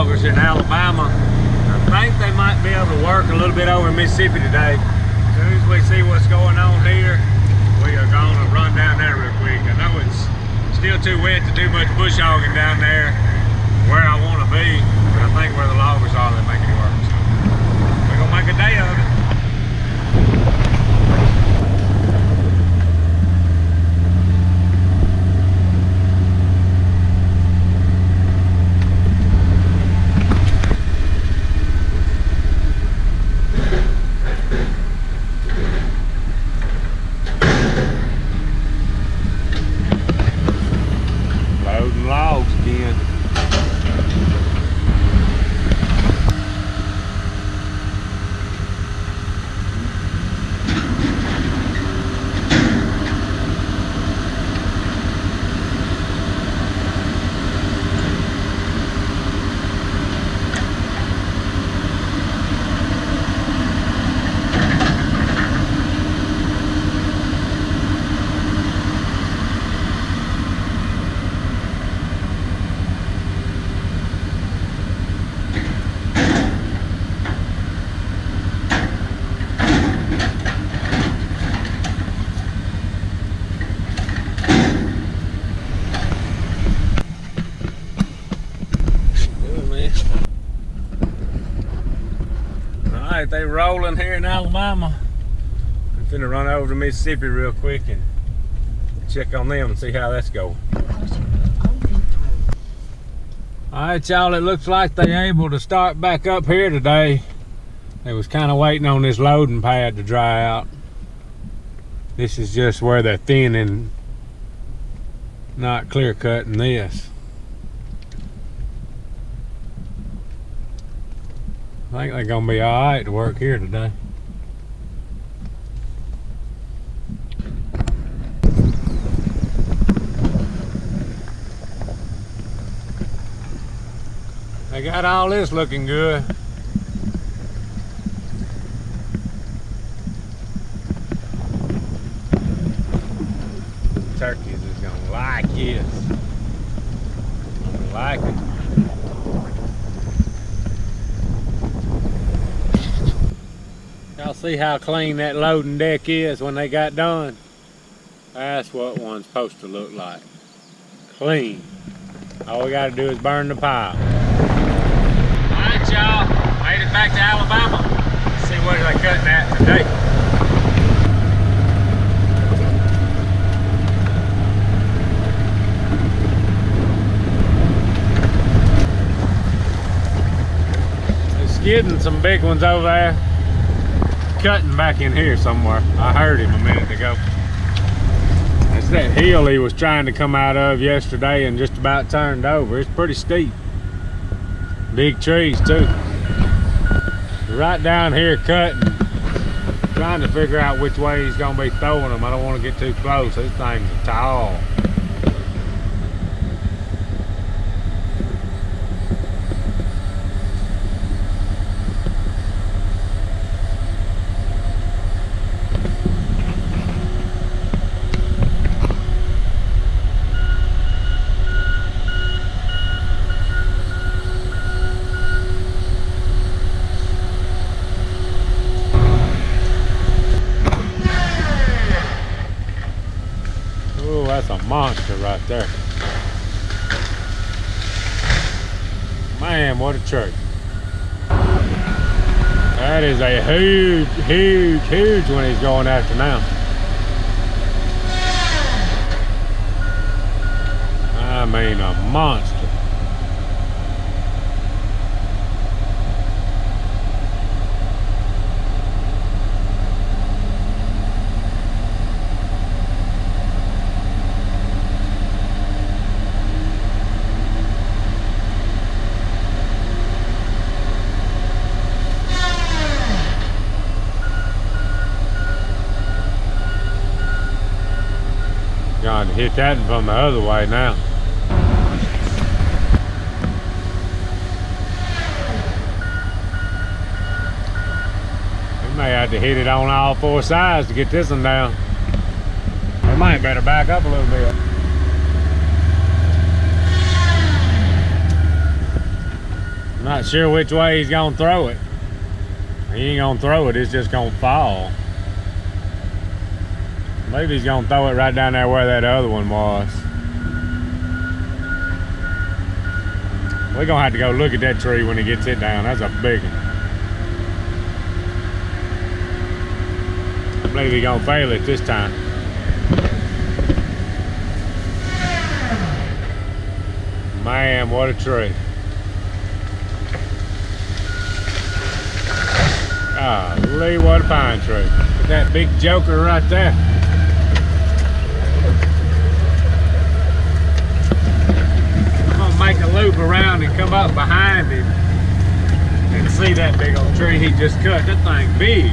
loggers in Alabama. I think they might be able to work a little bit over in Mississippi today. As soon as we see what's going on here, we are going to run down there real quick. I know it's still too wet to do much bush hogging down there where I want to be, but I think where the loggers are, they make it work. So we're going to make a day of it. Alright, they rolling here in Alabama. I'm finna run over to Mississippi real quick and check on them and see how that's going. Alright y'all, it looks like they're able to start back up here today. They was kind of waiting on this loading pad to dry out. This is just where they're thinning, not clear cutting this. I think they're gonna be alright to work here today. They got all this looking good. Turkeys is gonna like this. Gonna like it. Y'all see how clean that loading deck is when they got done? That's what one's supposed to look like. Clean. All we gotta do is burn the pile. Alright y'all, made it back to Alabama. Let's see what they're cutting at today. They're skidding some big ones over there. Cutting back in here somewhere. I heard him a minute ago. That's that hill he was trying to come out of yesterday and just about turned over. It's pretty steep. Big trees too. Right down here cutting. Trying to figure out which way he's gonna be throwing them. I don't want to get too close. These things are tall. That's a monster right there. Man, what a tree. That is a huge, huge, huge one he's going after now. I mean, a monster. Got to hit that from the other way now. We may have to hit it on all four sides to get this one down. We might better back up a little bit. Not sure which way he's gonna throw it. He ain't gonna throw it, it's just gonna fall. Maybe he's gonna throw it right down there where that other one was. We're gonna have to go look at that tree when he gets it down. That's a big one. I believe he's gonna fail it this time. Man, what a tree. Golly, what a pine tree. Look at that big joker right there. I'm gonna make a loop around and come up behind him and see that big old tree he just cut. That thing big.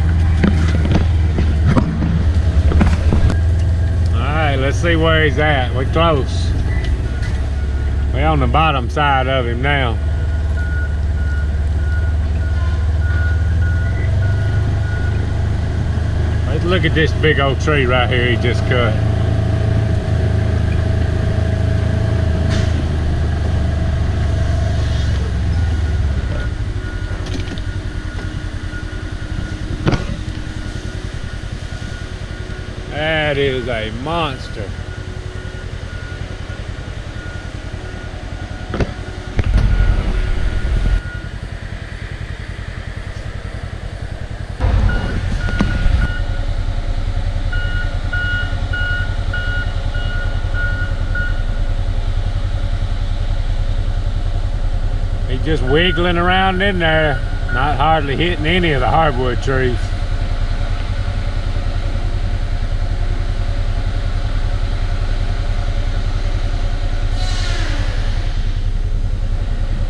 Alright, let's see where he's at. We're close. We're on the bottom side of him now. Let's look at this big old tree right here he just cut. That is a monster. He's just wiggling around in there, not hardly hitting any of the hardwood trees.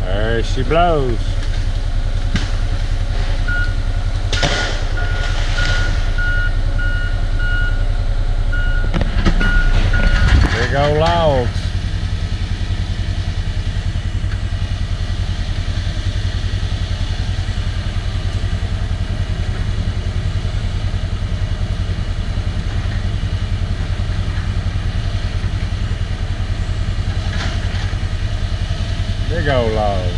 There she blows. Big old logs. Big old log.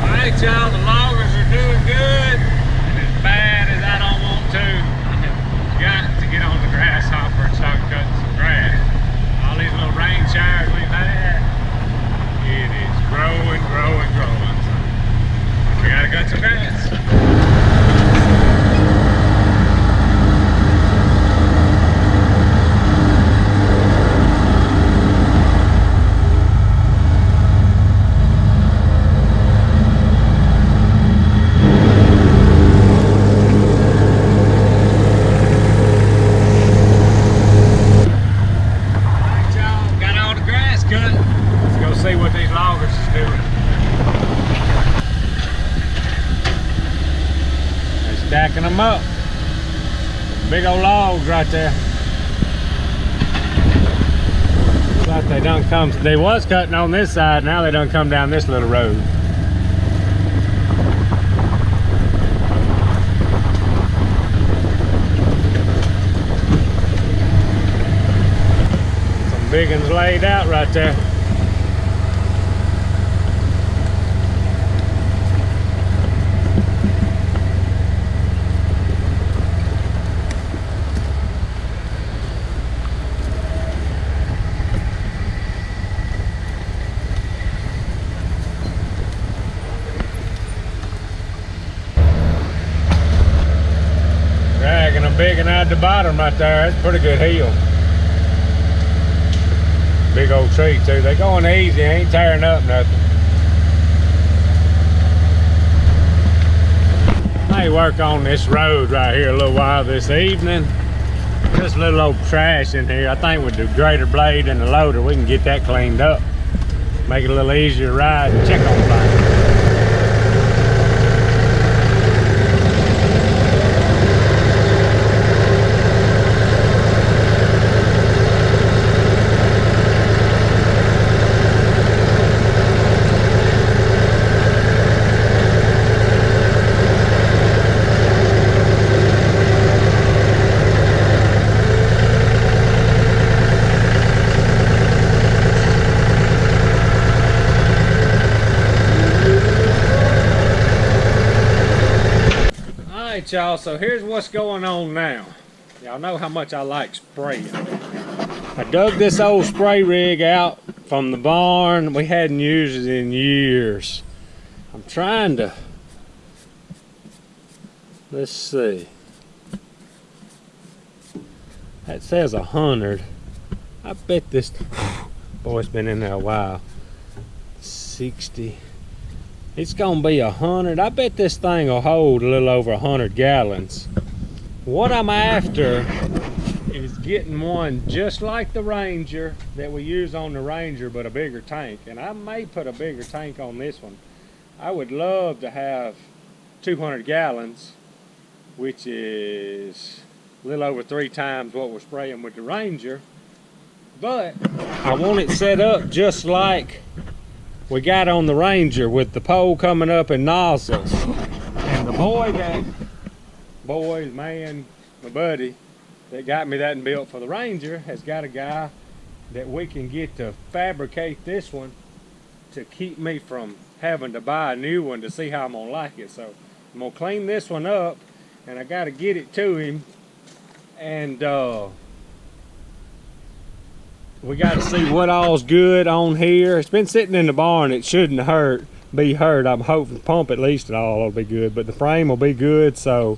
Alright y'all, the loggers are doing good. And as bad as I don't want to, I have got to get on the Grasshopper and start cutting some grass. All these little rain showers we've had, it is growing, growing, growing. We gotta cut some grass. Alright y'all, got all the grass cut. Let's go see what these loggers is doing. Stacking them up. Big old logs right there. Looks like they done come. They was cutting on this side, now they done come down this little road. Some big ones laid out right there. Dragging a big one out the bottom right there. That's a pretty good heel. Big old tree too. They going easy, ain't tearing up nothing. May work on this road right here a little while this evening. Just a little old trash in here. I think with the grader blade and the loader we can get that cleaned up. Make it a little easier to ride and check on things. Alright y'all, so here's what's going on now. Y'all know how much I like spraying. I dug this old spray rig out from the barn. We hadn't used it in years. I'm trying to, let's see. That says 100. I bet this, boy, it's been in there a while. 60. It's gonna be 100. I bet this thing will hold a little over 100 gallons. What I'm after is getting one just like the Ranger that we use on the Ranger, but a bigger tank. And I may put a bigger tank on this one. I would love to have 200 gallons, which is a little over 3 times what we're spraying with the Ranger. But I want it set up just like we got on the Ranger, with the pole coming up and nozzles. And the my buddy that got me that and built for the Ranger has got a guy that we can get to fabricate this one to keep me from having to buy a new one to see how I'm gonna like it. So I'm gonna clean this one up, and I gotta get it to him, and we gotta see what all's good on here. It's been sitting in the barn. It shouldn't be hurt. I'm hoping the pump at least, it all will be good, but the frame will be good. So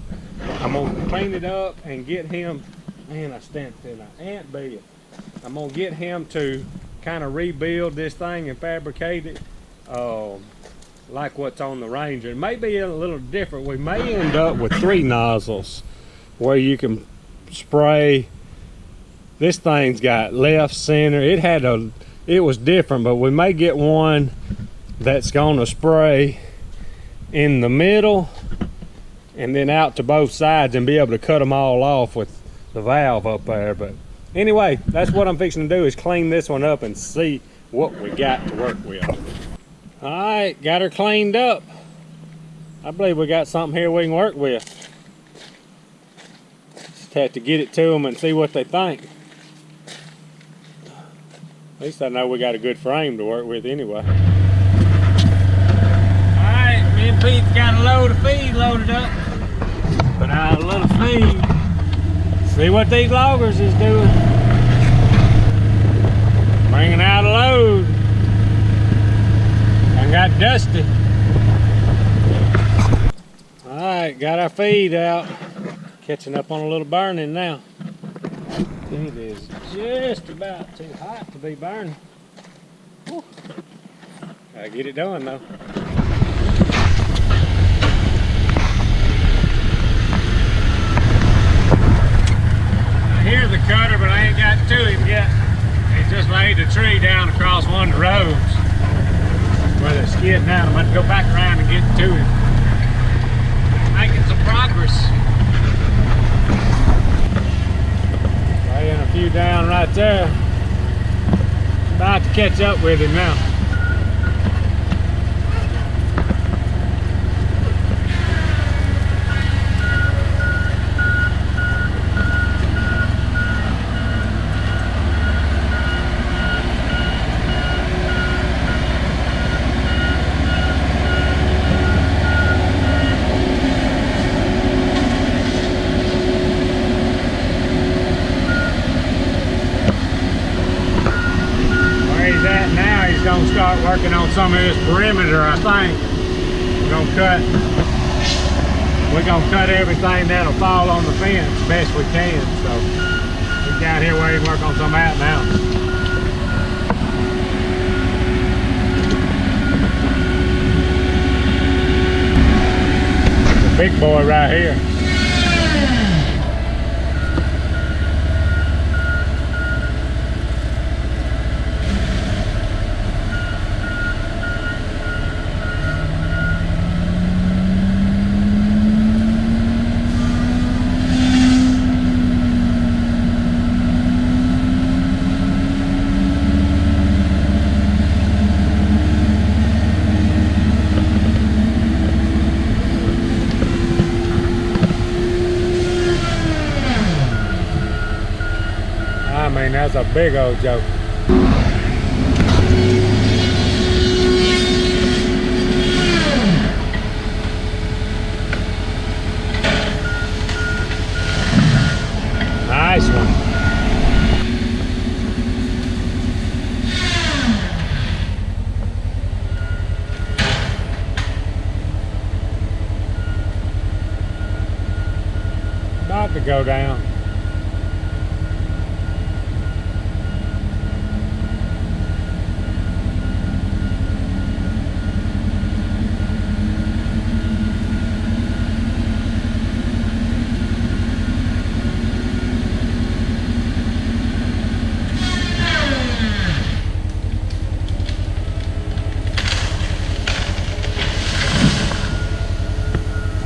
I'm gonna clean it up and get him, man, I stamped in an ant bed. I'm gonna get him to kind of rebuild this thing and fabricate it like what's on the Ranger. It may be a little different. We may end up with 3 nozzles where you can spray. This thing's got left, center. It was different, but we may get one that's gonna spray in the middle and then out to both sides and be able to cut them all off with the valve up there. But anyway, that's what I'm fixing to do, is clean this one up and see what we got to work with. All right, got her cleaned up. I believe we got something here we can work with. Just have to get it to them and see what they think. At least I know we got a good frame to work with anyway. Alright, me and Pete's got a load of feed loaded up. Put out a little feed. See what these loggers is doing. Bringing out a load. I got dusty. Alright, got our feed out. Catching up on a little burning now. It is just about too hot to be burning. Whew. Gotta get it done though. I hear the cutter, but I ain't got to him yet. He just laid the tree down across one of the roads where they're skidding out. I'm going to go back around and get to him. Making some progress. Laying a few down right there. About to catch up with him now. Gonna start working on some of this perimeter. I think we're gonna cut everything that'll fall on the fence best we can. So he's down here where he can work on some of that now. The big boy right here. That's a big old joke. to go down.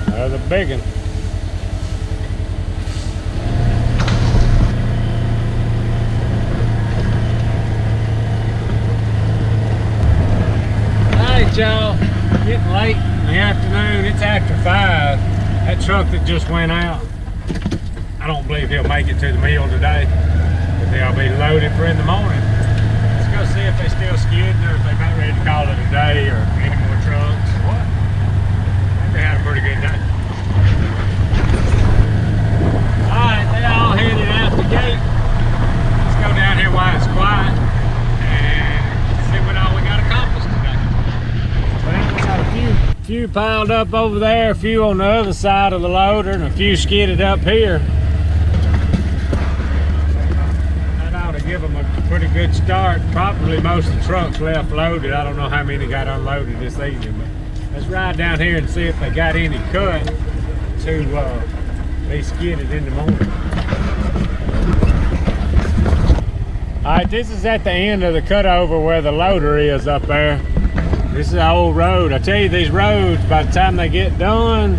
There's a big one. Alright y'all, getting late in the afternoon. It's after 5. That truck that just went out, I don't believe he'll make it to the mill today, but they'll be loaded for in the morning. Let's go see if they still skidding or if they about ready to call it a day or any more trucks or what. I think they had a pretty good day. Alright, they all headed out the gate. Let's go down here while it's quiet and see what all we got accomplished today. Well, we got a few piled up over there, a few on the other side of the loader, and a few skidded up here. That ought to give them a pretty good start. Probably most of the trucks left loaded. I don't know how many got unloaded this evening, but let's ride down here and see if they got any cut to be skidded in the morning. Alright, this is at the end of the cutover where the loader is up there. This is an old road. I tell you, these roads, by the time they get done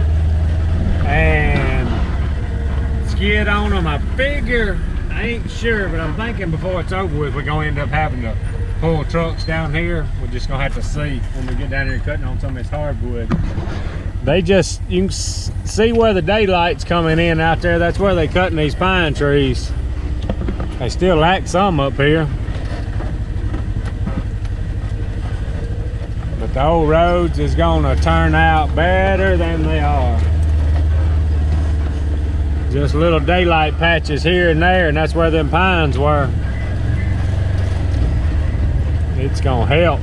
and skid on them, I figure, I ain't sure, but I'm thinking before it's over with, we're going to end up having to pull trucks down here. We're just going to have to see when we get down here cutting on some of this hardwood. They just, you can see where the daylight's coming in out there. That's where they're cutting these pine trees. They still lack some up here. But the old roads is gonna turn out better than they are. Just little daylight patches here and there, and that's where them pines were. It's gonna help.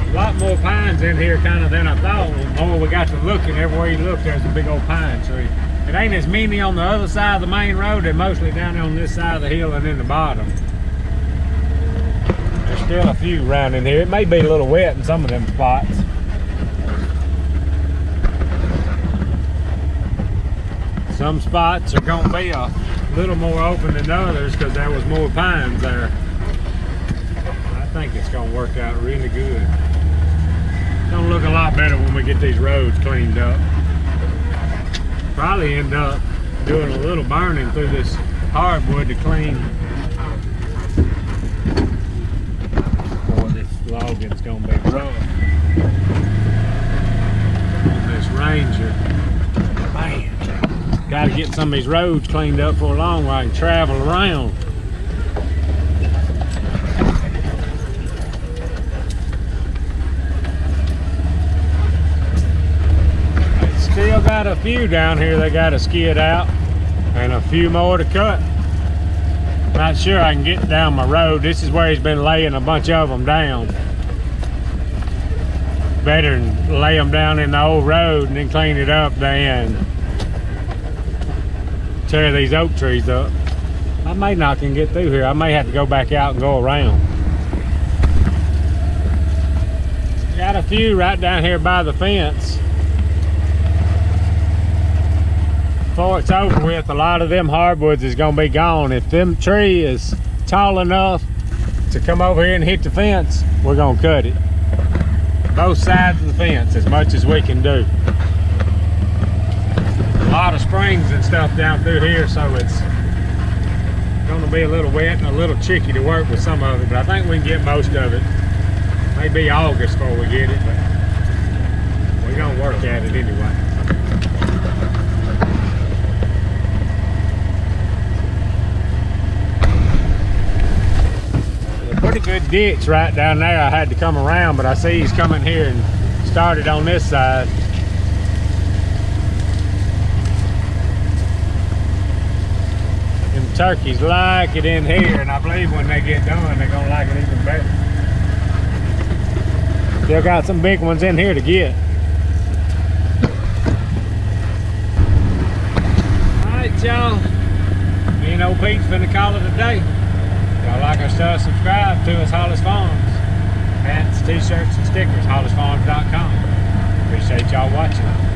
A lot more pines in here kind of than I thought. The more we got to looking, everywhere you look there's a big old pine tree. It ain't as many on the other side of the main road. They're mostly down on this side of the hill and in the bottom. There's still a few around in here. It may be a little wet in some of them spots. Some spots are gonna be a little more open than others because there was more pines there. I think it's gonna work out really good. It's gonna look a lot better when we get these roads cleaned up. Probably end up doing a little burning through this hardwood to clean. Boy, this logging's gonna be rough. This Ranger, man, gotta get some of these roads cleaned up for long where I can travel around. Still got a few down here they got to skid out and a few more to cut. Not sure I can get down my road. This is where he's been laying a bunch of them down. Better than lay them down in the old road and then clean it up than tear these oak trees up. I may not can get through here. I may have to go back out and go around. Got a few right down here by the fence. Before it's over with, a lot of them hardwoods is gonna be gone. If them tree is tall enough to come over here and hit the fence, we're gonna cut it. Both sides of the fence, as much as we can do. A lot of springs and stuff down through here, so it's gonna be a little wet and a little tricky to work with some of it, but I think we can get most of it. Maybe August before we get it, but we're gonna work at it anyway. Pretty good ditch right down there. I had to come around, but I see he's coming here and started on this side. Them turkeys like it in here, and I believe when they get done, they're gonna like it even better. Still got some big ones in here to get. Alright, y'all. Me and old Pete's finna call it a day. Y'all like our stuff, subscribe to us, Hollis Farms. Hats, t-shirts, and stickers, hollisfarms.com. Appreciate y'all watching.